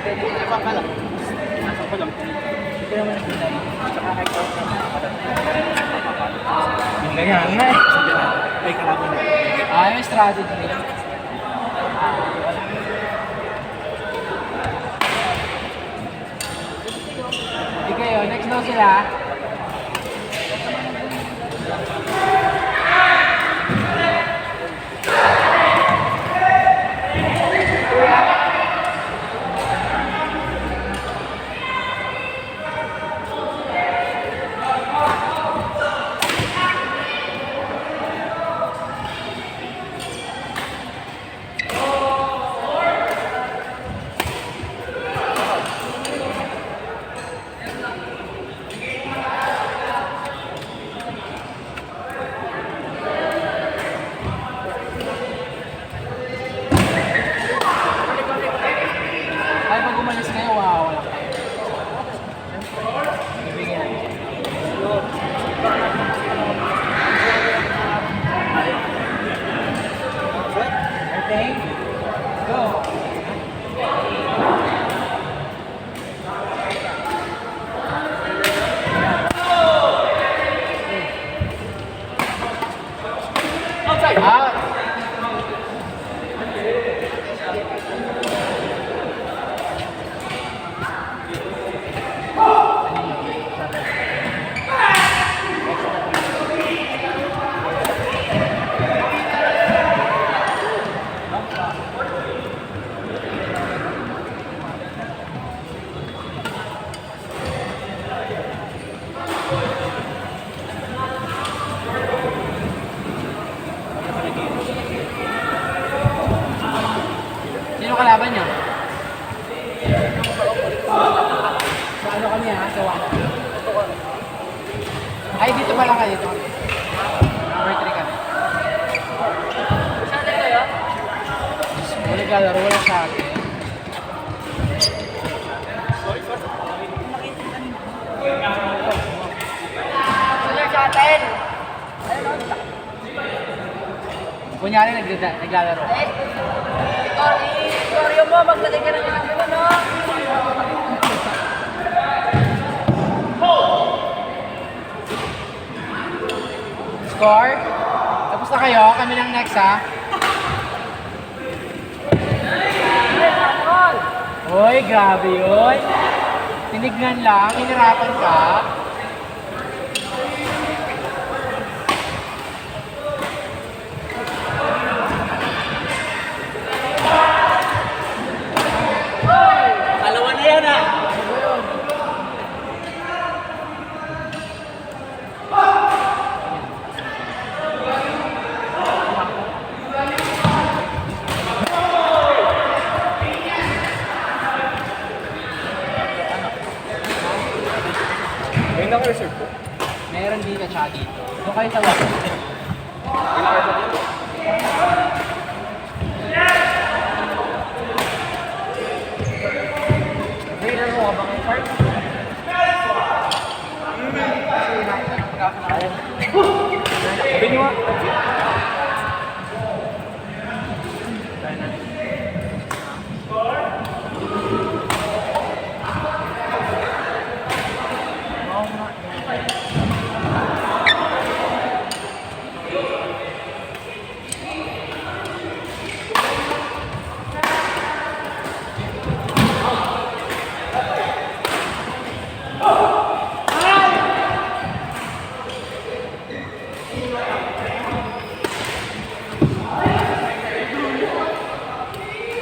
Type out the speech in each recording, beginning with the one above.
Hindi pa pala. Nasa ko lang. Hindi naman nakita. Tsaka nag-out na yung ganyan nga eh. May kalaban na. Yung strategy. Hindi kayo, next daw sila. Ay, pag umalis kayo, wala kayo. Ibigyan. Okay? Go! Out! Sino kalaban niyo? Sa ano kami ha? Sa Wano? Ay, dito pa lang kayo dito. Number 3 kami. Saan kayo? Wala galaro, wala sa akin. Saan sa atin? Kunyari naglalaro. Sorry mo, maglagay ka ng ano, no? Score? Tapos na kayo, kami ng next ha. Uy, grabe yun. Tinignan lang, hinirapan ka. Dalawa na yan ah! May naka-reserve po? Meron dito tsaka dito. Doon kayo sa Wano. May naka-reserve po? Raider mo ka ba kayo, Park? Sabi niyo ah!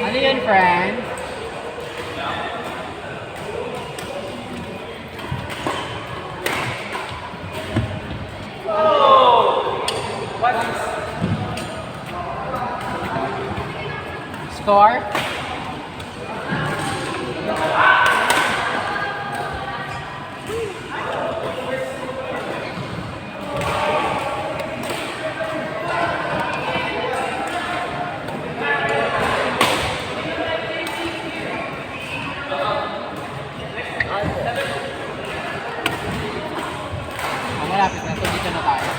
Ano yun, friend? Score? Malapit na. So, dito na tayo.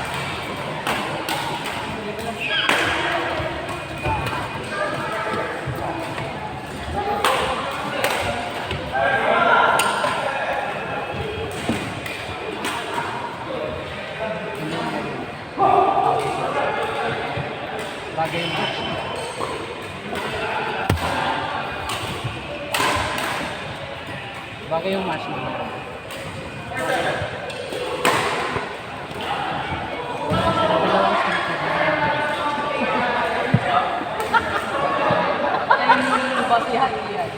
Bagay yung marshmallow. Ay, basihan yan.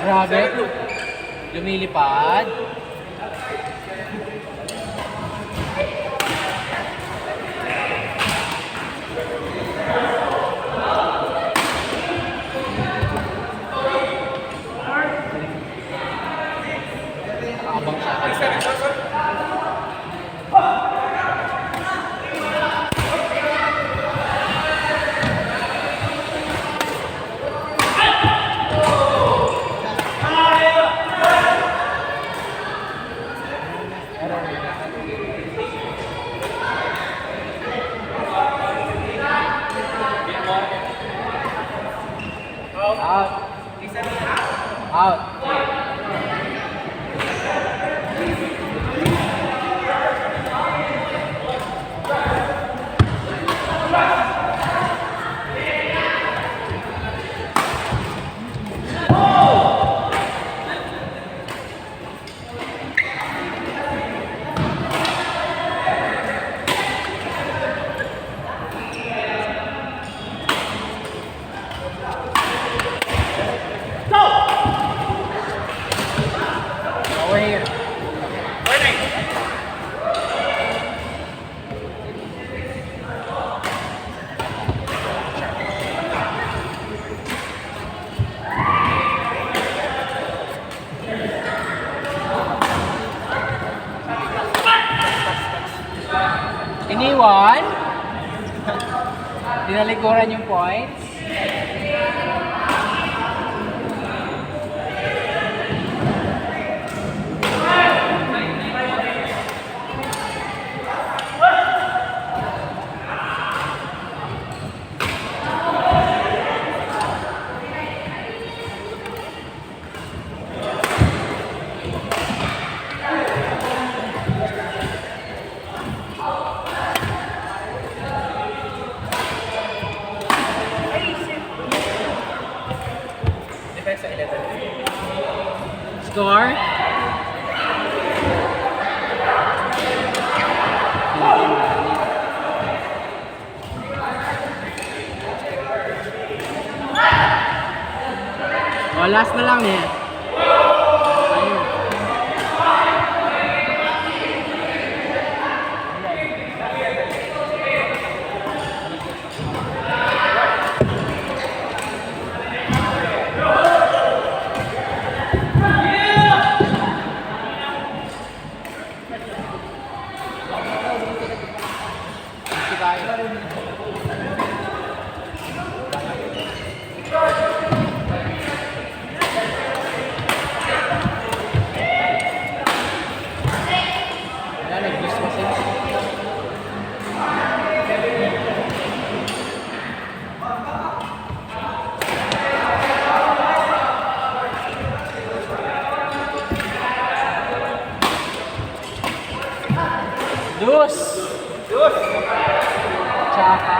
Grabe. Lumilipad. Nakabang siya. Out. Out. Over here. Iniwan. Tinalikuran yung points. Score? Oh, last na lang eh. Ayun. Dus! Tsaka.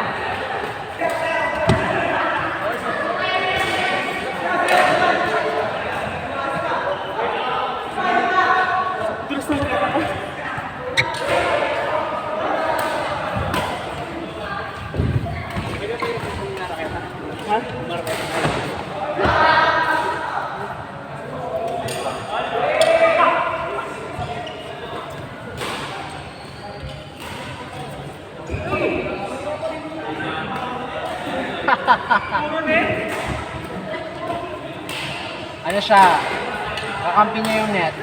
Dulas na makita ko. Ha? Ano siya? Kakampi niya yung net.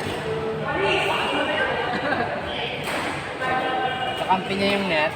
Kakampi niya yung net.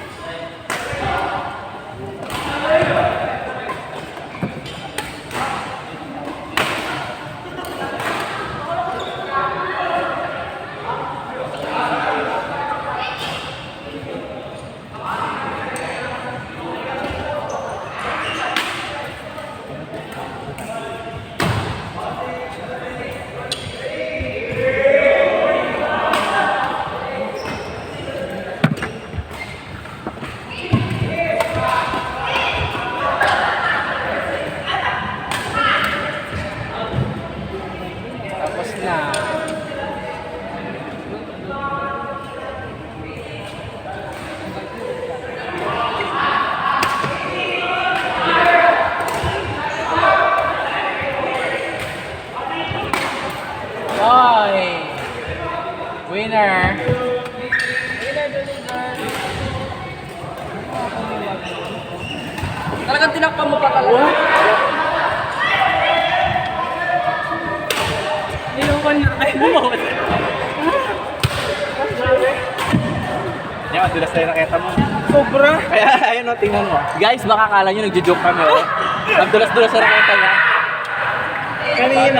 Tapos na. Oy! Winner! Talagang tinakpan mo pa talaga. Nilukan niya. Ay, bumawat. Yan, madulas tayo nakita mo. Sobra. Kaya, ayun o, tingnan mo. Guys, baka akala nyo nagjo-joke kami, oh. Ang dulas-dulas na nakita niya. Kanina,